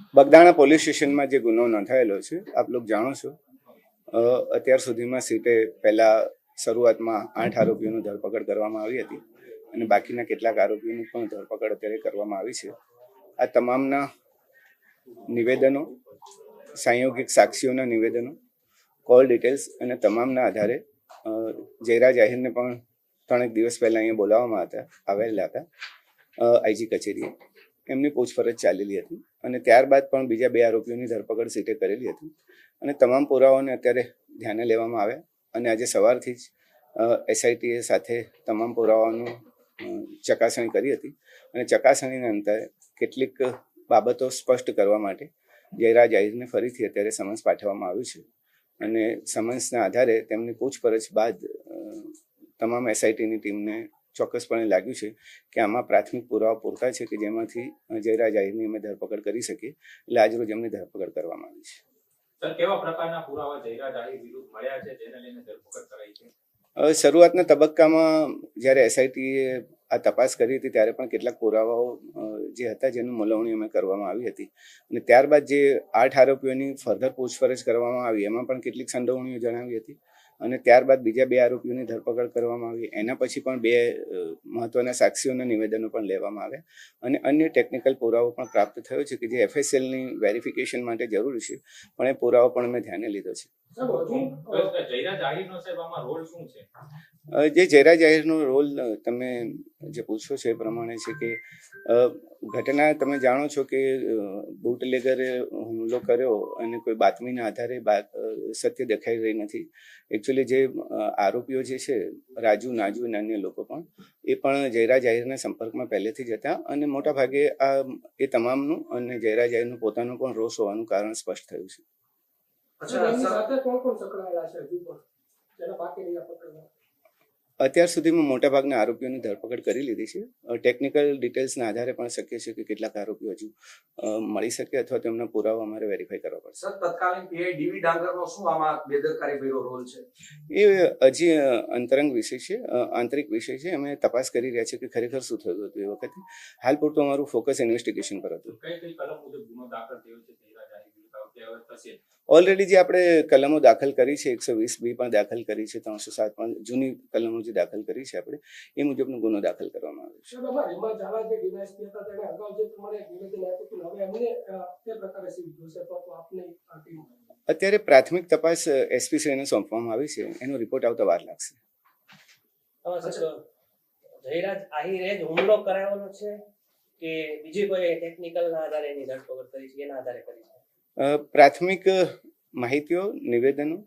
Bagdana police સ્ટેશનમાં જે ગુનો નોંધાયેલો છે આપ લોકો જાણો છો, અત્યાર સુધીમાં સીટે પહેલા શરૂઆતમાં 8 આરોપીઓની ધરપકડ કરવામાં આવી હતી અને બાકીના કેટલાક આરોપીઓની પણ ધરપકડ અત્યારે કરવામાં આવી છે. આ તમામના નિવેદનો, સંયોગિક સાક્ષીઓના નિવેદનો, કોલ ડિટેલ્સ અને તમામના આધારે જયરાજ આહિરને પણ 3 દિવસ પહેલા અહીંયા બોલાવવામાં આવેલા હતા આઈજી કચેરીએ. એમની પૂછપરછ ચાલેલી હતી અને ત્યારબાદ પણ બીજા 2 આરોપીઓની ધરપકડ સીટે કરેલી હતી અને તમામ પુરાવાઓને અત્યારે ધ્યાને લેવામાં આવ્યા અને આજે સવારથી જ એસઆઈટીએ સાથે તમામ પુરાવાઓનું ચકાસણી કરી હતી અને ચકાસણીના અંતે કેટલીક બાબતો સ્પષ્ટ કરવા માટે જયરાજ આહિરને ફરીથી અત્યારે સમન્સ પાઠવવામાં આવ્યું છે અને સમન્સના આધારે તેમની પૂછપરછ બાદ તમામ એસઆઈટીની ટીમને ચોક્કસપણે લાગ્યું છે કે આમાં પ્રાથમિક પુરાવા પૂરતા છે કે જેમાંથી જયરાજ આહિરની અમે ધરપકડ કરી શકીએ, એટલે આજરોજ એમની ધરપકડ કરવામાં આવી છે. સર, કેવા પ્રકારના પુરાવા જયરાજ આહિર વિરુદ્ધ મળ્યા છે જેને લઈને ધરપકડ કરાઈ છે? શરૂઆતના તબક્કામાં જ્યારે એસઆઈટીએ આ તપાસ કરી હતી ત્યારે પણ કેટલાક પુરાવાઓ જે હતા જેનું મલવણી અમે કરવામાં આવી હતી અને ત્યારબાદ જે 8 આરોપીઓની ફર્ધર પૂછપરછ કરવામાં આવી એમાં પણ કેટલીક સંડોવણીઓ જણાવી હતી અને ત્યારબાદ બીજા 2 આરોપીઓની ધરપકડ કરવામાં આવી. એના પછી પણ 2 મહત્વના સાક્ષીઓના નિવેદનો પણ લેવામાં આવ્યા અને અન્ય ટેકનિકલ પુરાવો પણ પ્રાપ્ત થયો છે કે જે એફએસએલની વેરિફિકેશન માટે જરૂરી છે, પણ એ પુરાવો પણ અમે ધ્યાને લીધો છે. જયરાજ આહિરનો સાહેબ આમાં રોલ શું છે? જે જયરાજ આહિરનો રોલ તમે જે પૂછો છો એ પ્રમાણે છે કે ઘટના તમે જાણો છો કે બુટલેગરે હુમલો કર્યો અને કોઈ બાતમીના આધારે સત્ય દેખાઈ રહી નથી. એકચ્યુઅલી જે આરોપીઓ જે છે રાજુ, નાજુ અને અન્ય લોકો પણ એ પણ જયરાજ આહિરના સંપર્કમાં પહેલેથી જ હતા અને મોટા ભાગે એ તમામનું અને જયરાજ આહિરનું પોતાનું પણ રોષ હોવાનું કારણ સ્પષ્ટ થયું છે. અત્યાર સુધીમાં મોટાભાગના આરોપીઓની ધરપકડ કરી લીધી છે. ટેકનિકલ ડિટેલ્સના આધારે પણ શક્ય છે કે કેટલાક આરોપીઓ હજુ મળી શકે અથવા તેમના પુરાવા અમારે વેરીફાઈ કરવા પડશે. સર, તત્કાલીન પીઆઈ ડીવી ડાંગરનો શું આમાં બેદરકારી ભર્યો રોલ છે? એ હજી અંતરંગ વિષય છે, આંતરિક વિષય છે. અમે તપાસ કરી રહ્યા છીએ કે ખરેખર શું થયું હતું એ વખતે. હાલ પૂરતું અમારું ફોકસ ઇન્વેસ્ટિગેશન પર હતું. કઈ કલમ મુજબ ગુનો દાખલ થયો છે જયરાજ આહિર વિરુદ્ધ? ઓલરેડી જે આપણે કલમો દાખલ કરી છે 120B પણ દાખલ કરી છે, 307 પણ જૂની કલમો જે દાખલ કરી છે આપણે એ મુજબનો ગુનો દાખલ કરવામાં આવ્યો છે. અત્યારે પ્રાથમિક તપાસ એસપીસીને સોંપવામાં આવી છે, એનો રિપોર્ટ આવતા વાર લાગશે. જયરાજ આહિરે જ હુમલો કરાવેલો છે કે બીજી કોઈ ટેકનિકલના આધારે એની ધરપકડ કરી છે, એના આધારે કરી છે? પ્રાથમિક માહિતીઓ, નિવેદનો,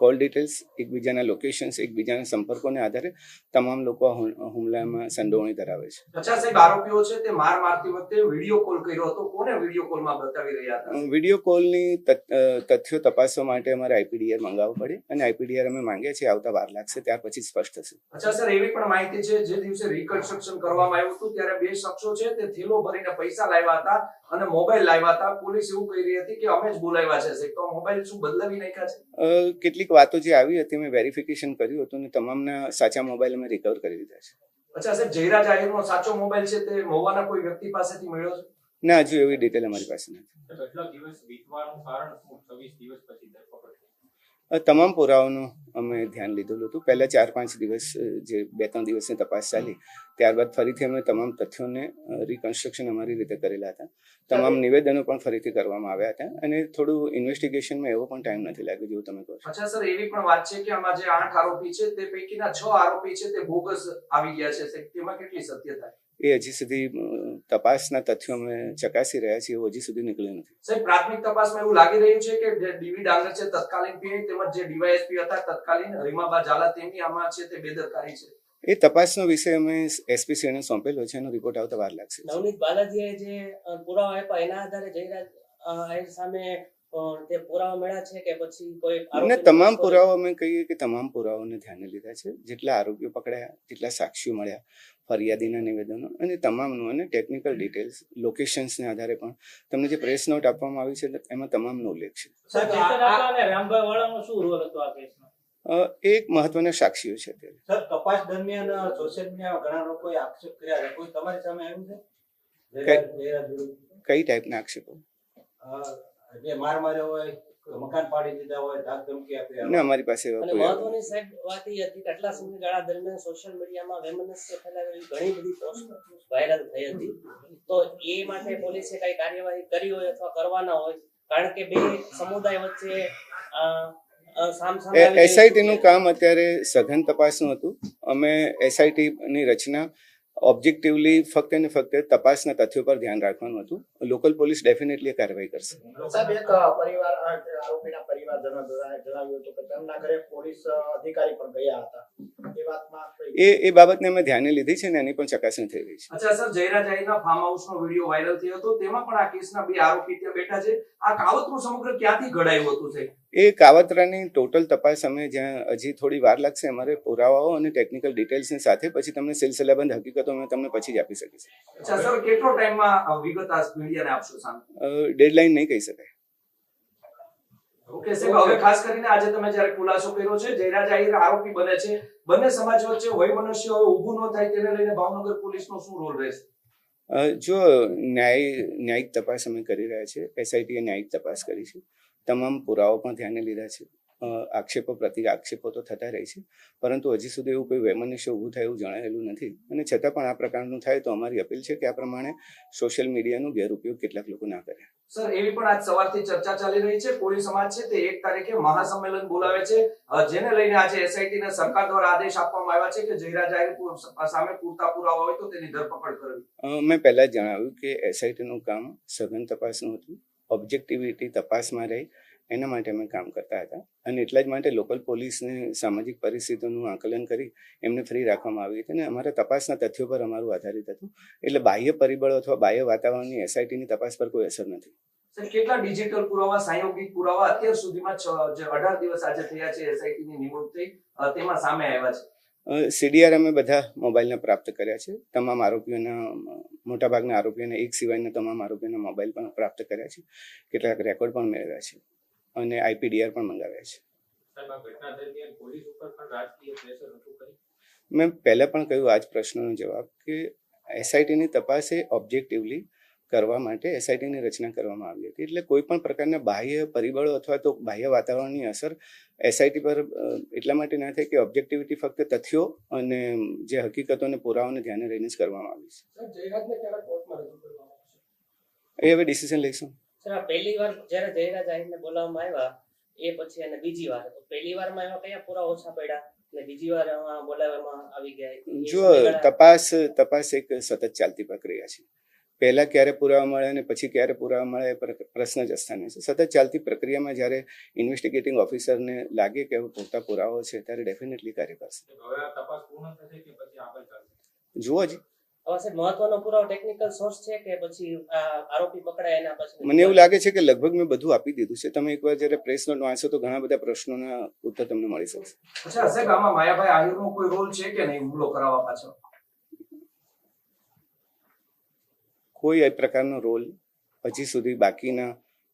કોલ ડિટેલ્સ, એકબીજાના લોકેશન્સ, એકબીજાના સંપર્કોને આધારે તમામ લોકો હુમલામાં સંડોવણી ધરાવે છે. અચ્છા સાહેબ, આરોપીઓ છે તે માર મારતી વખતે વિડીયો કોલ કર્યો હતો. કોને વિડીયો કોલમાં બતાવી રહ્યા હતા? વિડીયો કોલની તથ્યો તપાસવા માટે અમારે આઈપીડીઆર મંગાવવું પડે અને આઈપીડીઆર અમે માંગ્યા છે, આવતા વાર લાગશે, ત્યાર પછી સ્પષ્ટ થશે. અચ્છા સર, એવી પણ માહિતી છે જે દિવસે રિકન્સ્ટ્રક્શન કરવામાં આવ્યું હતું ત્યારે 2 શખ્સો છે તે થેલો ભરીને પૈસા લાવ્યા હતા અને મોબાઈલ લાવ્યા હતા. પોલીસ એવું કહી રહી હતી કે અમે જ બોલાવ્યા છે સાહેબ, તો મોબાઈલ શું બદલાવી નાખ્યા છે? કેટલીક વાતો જે આવી હતી મેં વેરિફિકેશન કર્યું હતું અને તમામના સાચા મોબાઈલ અમે રિકવર કરી લીધા છે. અચ્છા સાહેબ, જયરાજ આહિરનો સાચો મોબાઈલ છે તે મહુવાના કોઈ વ્યક્તિ પાસેથી મળ્યો છે? ના, હજુ એવી ડિટેલ અમારી પાસે નથી. કેટલા દિવસ વીતવાનું કારણ શું? 26 દિવસ પછી ધરપકડ? તમામ પુરાવાનું અમે ધ્યાન લીધેલું હતું. પહેલા 4-5 દિવસ જે 2-3 દિવસની તપાસ ચાલી, ત્યારબાદ ફરીથી અમે તમામ તથ્યોને રિકન્સ્ટ્રક્શન અમારી રીતે કરેલા હતા. તમામ નિવેદનો પણ ફરીથી કરવામાં આવ્યા હતા અને થોડું ઇન્વેસ્ટિગેશનમાં એવો પણ ટાઈમ નથી લાગ્યો જેવું તમે કહો છો. અચ્છા સર, એવી પણ વાત છે કે આમાં જે 8 આરોપી છે તે પૈકીના 6 આરોપી છે તે બોગસ આવી ગયા છે, તેમાં કેટલી સત્યતા? એ હજી સુધી તપાસના તથ્યો અમે ચકાસી રહ્યા છીએ, એવું હજી સુધી નીકળ્યું નથી. સાહેબ, પ્રાથમિક તપાસમાં એવું લાગી રહ્યું છે કે ડીવી ડાંગર છે તત્કાલીન પીઆઈ તેમજ જે ડીવાયએસપી હતા તત્કાલીન રીમાબા ઝાલા તેમની આમાં છે તે બેદરકારી છે. એ તપાસનો વિષય અમે એસપીસીને સોંપેલો છે, એનો રિપોર્ટ આવતા વાર લાગશે. નવનીત બાલાજીએ જે પુરાવા આપ્યા એના આધારે જયરાજ આહિર સામે તે પુરાવા મળ્યા છે કે પછી કોઈ અને તમામ પુરાવા અમે કહીએ કે તમામ પુરાવાઓને ધ્યાને લીધા છે. જેટલા આરોપીઓ પકડાયા, જેટલા સાક્ષીઓ મળ્યા, ફરિયાદીના નિવેદનો અને તમામનું અને ટેકનિકલ ડિટેલ્સ, લોકેશન્સને આધારે પણ તમને જે પ્રેસ નોટ આપવામાં આવી છે એમાં તમામનો ઉલ્લેખ છે. એક મહત્વના સાક્ષીઓ છે. સર, તપાસ દરમિયાન સોશિયલ મીડિયામાં ઘણા લોકોએ આક્ષેપ કર્યા છે, કોઈ તમારી સામે આવ્યું છે? કઈ ટાઈપના આક્ષેપો? જે માર માર્યો હોય, મકાન પાડી દીધા હોય, ધાક ધમકી આપી ને અમારી પાસે એવા અને કોઈ આરોપ મહત્વની સાહેબ વાત એ હતી કે આટલા સમયગાળા દરમિયાન સોશિયલ મીડિયામાં વૈમનસ્ય ફેલાવેલી ઘણી બધી પોસ્ટ વાયરલ થઈ હતી. તો એ માટે પોલીસે કઈ કાર્યવાહી કરી હોય અથવા કરવાના હોય, કારણ કે બે સમુદાય વચ્ચે સામસામે આવી એસઆઈટી નું કામ અત્યારે સઘન તપાસનું હતું. અમે એસઆઈટી ની રચના ઓબ્જેક્ટિવલી ફક્ત ને ફક્ત તપાસના તથ્યો પર ધ્યાન રાખવાનું હતું. લોકલ પોલીસ ડેફિનેટલી કાર્યવાહી કરશે. સાહેબ, એક પરિવાર આરોપીના પરિવારજનો દ્વારા જણાવ્યું હતું કે તેમના ઘરે પોલીસ અધિકારી પણ ગયા હતા. એ વાતમાં એ બાબતને અમે ધ્યાને લીધી છે ને એની પણ ચકાસણી થઈ રહી છે. અચ્છા સર, જયરા જાહીરના ફાર્મ હાઉસનો વિડીયો વાયરલ થયો હતો, તેમાં પણ આ કેસના બે આરોપી ત્યાં બેઠા છે. આ કાવતરું સમગ્ર ક્યાંથી ઘડાયું હતું સાહેબ? એ કાવતરાની ટોટલ તપાસ અમે જ્યાં હજી થોડી વાર લાગશે, અમારે પુરાવાઓ અને ટેકનિકલ ડિટેલ્સની સાથે પછી તમને સિલસિલાબંધ હકીકતો અમે તમને પછી જ આપી શકીશ. અચ્છા સર, કેટલો ટાઈમમાં વિગત આ મીડિયાને આપશો સામે? ડેડલાઇન નહીં કહી શકાય. ઓકે સાહેબ, હવે ખાસ કરીને આજે તમે જ્યારે ખુલાસો કર્યો છે, જયરા જાહીર આરોપી બને છે, બંને સમાજ વચ્ચે વયમનસ્ય હવે ઊભું ન થાય તેને લઈને ભાવનગર પોલીસનો શું રોલ રહેશે? જો ન્યાયિક તપાસ અમે કરી રહ્યા છીએ, એસઆઈટીએ ન્યાયિક તપાસ કરી છે, તમામ પુરાવો પણ ધ્યાને લીધા છે. આક્ષેપો પ્રતિ આક્ષેપો તો થતા રહે છે, પરંતુ હજી સુધી એવું કોઈ વૈમનસ્ય ઊભું થાય એવું જણાયેલું નથી. અને છતાં પણ આ પ્રકારનું થાય તો અમારી અપીલ છે કે આ પ્રમાણે સોશિયલ મીડિયાનો ગેરઉપયોગ કેટલાક લોકો ના કરે. સર, એવી પણ આજ સવારથી ચર્ચા ચાલી રહી છે, કોળી સમાજ છે તે 1 તારીખે મહાસંમેલન બોલાવે છે, જેને લઈને આજે એસઆઈટી ને સરકાર દ્વારા આદેશ આપવામાં આવ્યા છે કે જયરા જાહીર સામે પૂરતા પુરાવા હોય તો તેની ધરપકડ કરવી. મેં પહેલા જ જણાવ્યું કે એસઆઈટીનું કામ સઘન તપાસનું હતું. ઓબ્જેક્ટિવિટી તપાસમાં રહી એના માટે અમે કામ કરતા હતા અને એટલા જ માટે લોકલ પોલીસને સામાજિક પરિસ્થિતિનું આકલન કરી એમને ફ્રી રાખવામાં આવી હતી અને અમારા તપાસના તથ્યો પર અમારું આધારિત હતું. એટલે બાહ્ય પરિબળો અથવા બાહ્ય વાતાવરણની એસઆઈટીની તપાસ પર કોઈ અસર નથી. સર, કેટલા ડિજિટલ પુરાવા, સાંયોગિક પુરાવા અત્યાર સુધીમાં જે 18 દિવસ આજે થયા છે એસઆઈટી ની નિમણૂક થઈ તેમાં સામે આવ્યા છે? સીડીઆર અમે બધા મોબાઈલના પ્રાપ્ત કર્યા છે. તમામ આરોપીઓના, મોટાભાગના આરોપીઓના એક સિવાયના તમામ આરોપીઓના મોબાઈલ પણ પ્રાપ્ત કર્યા છે. કેટલાક રેકોર્ડ પણ મેળવ્યા છે અને આઈપીડીઆર પણ મંગાવ્યા છે. સાહેબ, આ ઘટના દરમિયાન પોલીસ ઉપર પણ રાજકીય પ્રેશર હતું ખરી? મેં પહેલા પણ કહ્યું આ જ પ્રશ્નનો જવાબ કે એસઆઈટીની તપાસ એ ઓબ્જેક્ટિવલી કરવા માટે એસઆઈટીની રચના કરવામાં આવી હતી. એટલે કોઈ પણ પ્રકારના બાહ્ય પરિબળો અથવા તો બાહ્ય વાતાવરણની અસર એસઆઈટી પર એટલા માટે ના થાય કે ઓબ્જેક્ટિવિટી ફક્ત તથ્યો અને જે હકીકતોને પુરાવાને ધ્યાને રહીને જ કરવામાં આવી છે. એ હવે ડિસિઝન લઈશું. સર, આ પહેલી વાર જ્યારે જયરા જાહીરને બોલાવવામાં આવ્યા એ પછી અને બીજી વાર, તો પહેલી વારમાં એમાં કયા પુરાવા ઓછા પડ્યા અને બીજી વાર બોલાવવામાં આવી ગયા? જો તપાસ એક સતત ચાલતી પ્રક્રિયા છે. પહેલા ક્યારે પુરાવા મળે અને પછી ક્યારે પુરાવા મળે એ પ્રશ્ન જ સ્થાને છે. સતત ચાલતી પ્રક્રિયામાં જ્યારે ઇન્વેસ્ટિગેટિંગ ઓફિસરને લાગે કે પૂરતા પુરાવાઓ છે ત્યારે ડેફિનેટલી કાર્ય કરશે. હવે આ તપાસ પૂર્ણ થશે કે પછી આગળ ચાલશે? જુઓ જ, હવે સાહેબ, મહત્વનો પુરાવો ટેકનિકલ સોર્સ છે કે પછી આરોપી પકડાય એના પછી? મને એવું લાગે છે કે લગભગ મેં બધું આપી દીધું છે. તમે એકવાર જ્યારે પ્રેસ નોટ વાંચો તો ઘણા બધા પ્રશ્નોના ઉત્તર તમને મળી શકશે. અચ્છા સાહેબ, આમાં માયાભાઈ આહિરનો કોઈ રોલ છે કે નહીં હુમલો કરાવવા પાછળ? કોઈ એ પ્રકારનો રોલ હજી સુધી બાકીના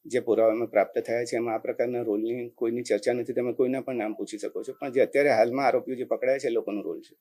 જે પુરાવામાં પ્રાપ્ત થયા છે એમાં આ પ્રકારના રોલની કોઈની ચર્ચા નથી. તમે કોઈના પણ નામ પૂછી શકો છો, પણ જે અત્યારે હાલમાં આરોપીઓ જે પકડાયા છે એ લોકોનો રોલ છે.